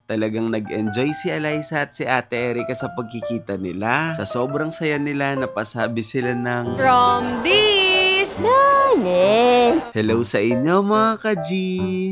talagang nag-enjoy si Eliza at si Ate Erica sa pagkikita nila. Sa sobrang saya nila, napasabi sila ng From this darling. hello sa inyo mga ka-G!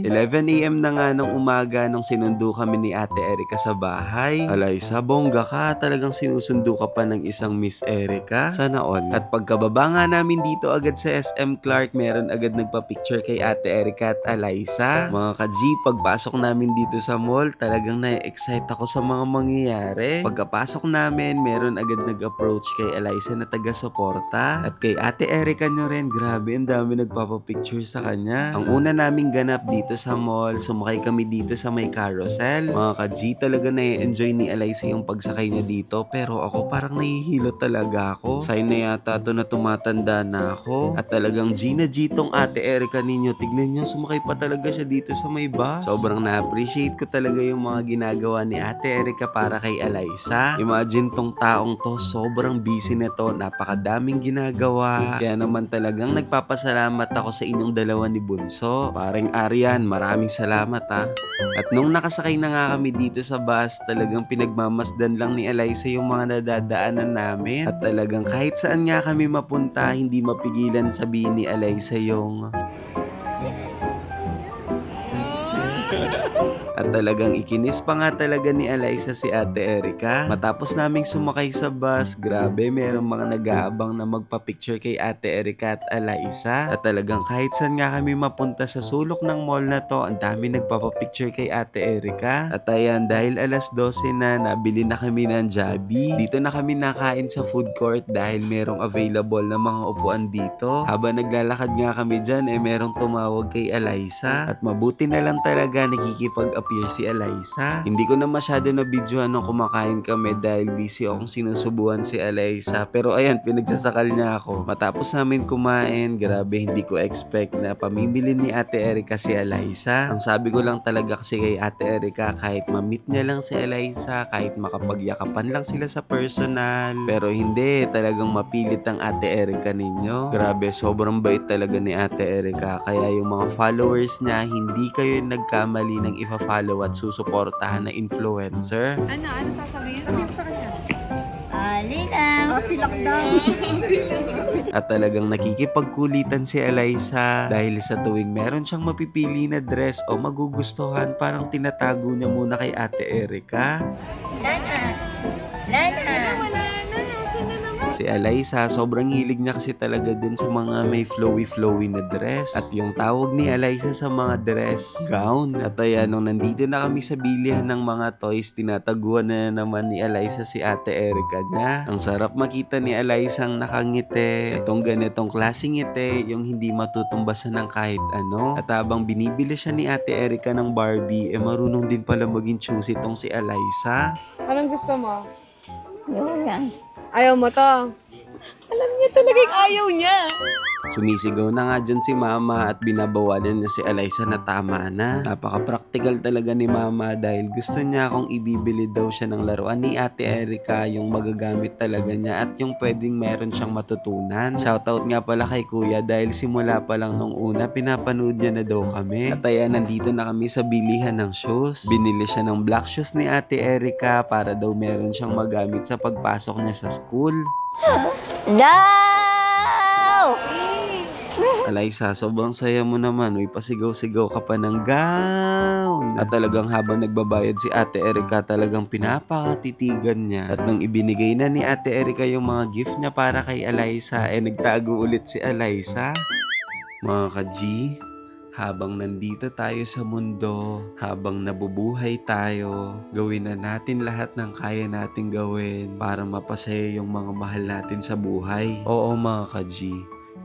11 AM na nga nung umaga nung sinundo kami ni Ate Erica sa bahay. Eliza, bongga ka. Talagang sinusundo ka pa ng isang Miss Erica. Sana all. At pagkababa nga namin dito agad sa SM Clark, meron agad nagpa-picture kay Ate Erica at Eliza. Mga ka-G, pagpasok namin dito sa mall, talagang na-excite ako sa mga mangyayari. Pagkapasok namin, meron agad nag-approach kay Eliza na taga-suporta. At kay Ate Erica nyo rin, grabe, ang dami nagpapapicture sa kanya. Ang una naming ganap dito sa mall, sumakay kami dito sa may carousel. Mga ka-G, talaga na-enjoy ni Eliza yung pagsakay niya dito, pero ako parang nahihilo talaga ako. Sign na yata to na tumatanda na ako. At talagang G na G tong Ate Erica ninyo. Tignan nyo, sumakay pa talaga siya dito sa may bus. Sobrang na-appreciate ko talaga yung mga ginagawa ni Ate Erica para kay Eliza. Imagine tong taong to, sobrang busy nito, napakadaming ginagawa. Kaya naman talagang nagpapasalamat ako sa inyong dalawa ni Bunso. Paring Arian, maraming salamat ha. At nung nakasakay na nga kami dito sa bus, talagang pinagmamasdan lang ni Eliza yung mga nadadaanan namin. At talagang kahit saan nga kami mapunta, hindi mapigilan sabihin ni Eliza yung at talagang ikinis pa nga talaga ni Eliza si Ate Erica. Matapos naming sumakay sa bus, grabe, merong mga nag-aabang na magpa-picture kay Ate Erica at Eliza. At talagang kahit saan nga kami mapunta sa sulok ng mall na to, ang dami nagpapa-picture kay Ate Erica. At ayan, dahil alas 12 na, nabili na kami ng Jollibee. Dito na kami nakain sa food court dahil merong available na mga upuan dito. Habang naglalakad nga kami dyan, merong tumawag kay Eliza. At mabuti na lang talaga nakikipag-appear si Eliza. Hindi ko na masyado na videoan nung kumakain kami dahil busy akong sinusubuan si Eliza. Pero ayan, pinagsasakal niya ako. Matapos namin kumain, grabe, hindi ko expect na pamimili ni Ate Erica si Eliza. Ang sabi ko lang talaga kasi kay Ate Erica, kahit ma-meet niya lang si Eliza, kahit makapagyakapan lang sila sa personal. Pero hindi, talagang mapilit ang Ate Erica ninyo. Grabe, sobrang bait talaga ni Ate Erica. Kaya yung mga followers niya, hindi kayo nagkamali ng ipa-follow at susuportahan na influencer. Ano sasabihin mo sa kanya? Alilang. At talagang nakikipagkulitan si Eliza dahil sa tuwing meron siyang mapipili na dress o magugustuhan, parang tinatago niya muna kay Ate Erica. Lana. Wala na, nasa na naman. Si Eliza, sobrang hilig niya kasi talaga dun sa mga may flowy-flowy na dress. At yung tawag ni Eliza sa mga dress, gown. At ayan, nung nandito na kami sa bilihan ng mga toys, tinataguan na naman ni Eliza si Ate Erica niya. Ang sarap makita ni Eliza ang nakangiti. Itong ganitong klaseng ngiti, yung hindi matutumbasan ng kahit ano. At habang binibili siya ni Ate Erica ng Barbie, marunong din pala maging choosy tong si Eliza. Anong gusto mo? Yun yan. Ayaw mo to. Alam niya talagang ayaw niya. Sumisigaw na nga dyan si Mama at binabawalan niya si Eliza na tama na. Napaka-practical talaga ni Mama dahil gusto niya akong ibibili daw siya ng laruan ni Ate Erica, yung magagamit talaga niya at yung pwedeng meron siyang matutunan. Shoutout nga pala kay Kuya dahil simula pa lang nung una pinapanood niya na daw kami. At ayan, nandito na kami sa bilihan ng shoes. Binili siya ng black shoes ni Ate Erica para daw meron siyang magamit sa pagpasok niya sa school. Daw! Eliza, sobrang saya mo naman. May pasigaw-sigaw ka pa ng gown. At talagang habang nagbabayad si Ate Erica, talagang pinapakatitigan niya. At nung ibinigay na ni Ate Erica yung mga gift niya para kay Eliza, nagtago ulit si Eliza. Mga ka-G, habang nandito tayo sa mundo, habang nabubuhay tayo, gawin na natin lahat ng kaya nating gawin para mapasaya yung mga mahal natin sa buhay. Oo mga ka-G,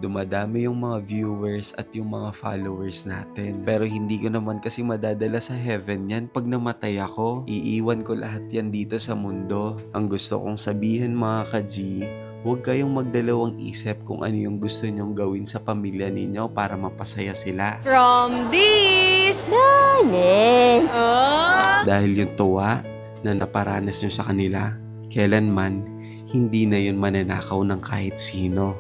dumadami yung mga viewers at yung mga followers natin. Pero hindi ko naman kasi madadala sa heaven yan pag namatay ako. Iiwan ko lahat yan dito sa mundo. Ang gusto kong sabihin mga ka-G, huwag kayong magdalawang isip kung ano yung gusto nyong gawin sa pamilya ninyo para mapasaya sila. From this Darling. Dahil yung tuwa na naparanas nyo sa kanila, kailanman hindi na yun mananakaw ng kahit sino.